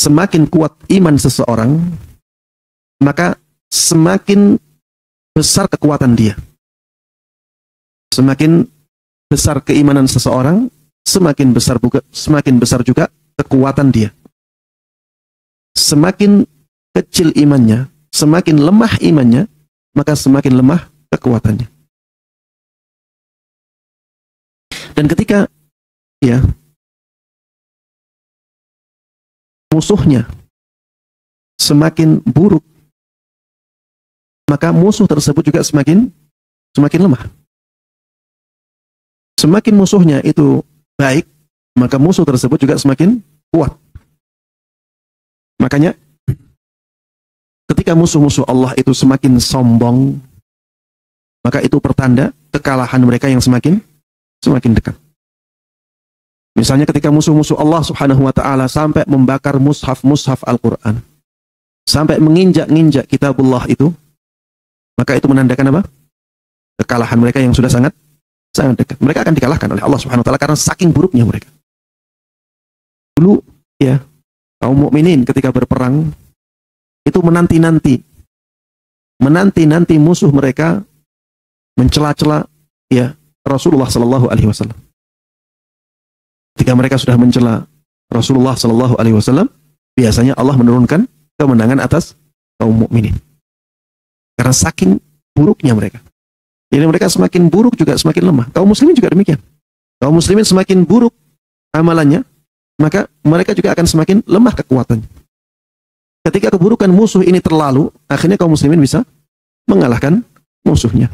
semakin kuat iman seseorang, maka semakin besar kekuatan dia. Semakin besar keimanan seseorang, semakin besar juga kekuatan dia. Semakin kecil imannya, semakin lemah imannya, maka semakin lemah kekuatannya. Dan ketika musuhnya semakin buruk, maka musuh tersebut juga semakin lemah. Semakin musuhnya itu baik, maka musuh tersebut juga semakin kuat. Makanya ketika musuh-musuh Allah itu semakin sombong, maka itu pertanda kekalahan mereka yang semakin dekat. Misalnya ketika musuh-musuh Allah Subhanahu wa taala sampai membakar mushaf Al-Qur'an, sampai menginjak-injak kitabullah itu, maka itu menandakan apa? Kekalahan mereka yang sudah sangat dekat. Mereka akan dikalahkan oleh Allah Subhanahu wa taala karena saking buruknya mereka. Dulu kaum mukminin ketika berperang itu menanti musuh mereka mencela-cela Rasulullah sallallahu alaihi wasallam. Ketika mereka sudah mencela Rasulullah sallallahu alaihi wasallam, biasanya Allah menurunkan kemenangan atas kaum mukminin. Karena saking buruknya mereka. Jadi mereka semakin buruk juga semakin lemah. Kaum muslimin juga demikian. Kaum muslimin semakin buruk amalannya, maka mereka juga akan semakin lemah kekuatannya. Ketika keburukan musuh ini terlalu, akhirnya kaum muslimin bisa mengalahkan musuhnya.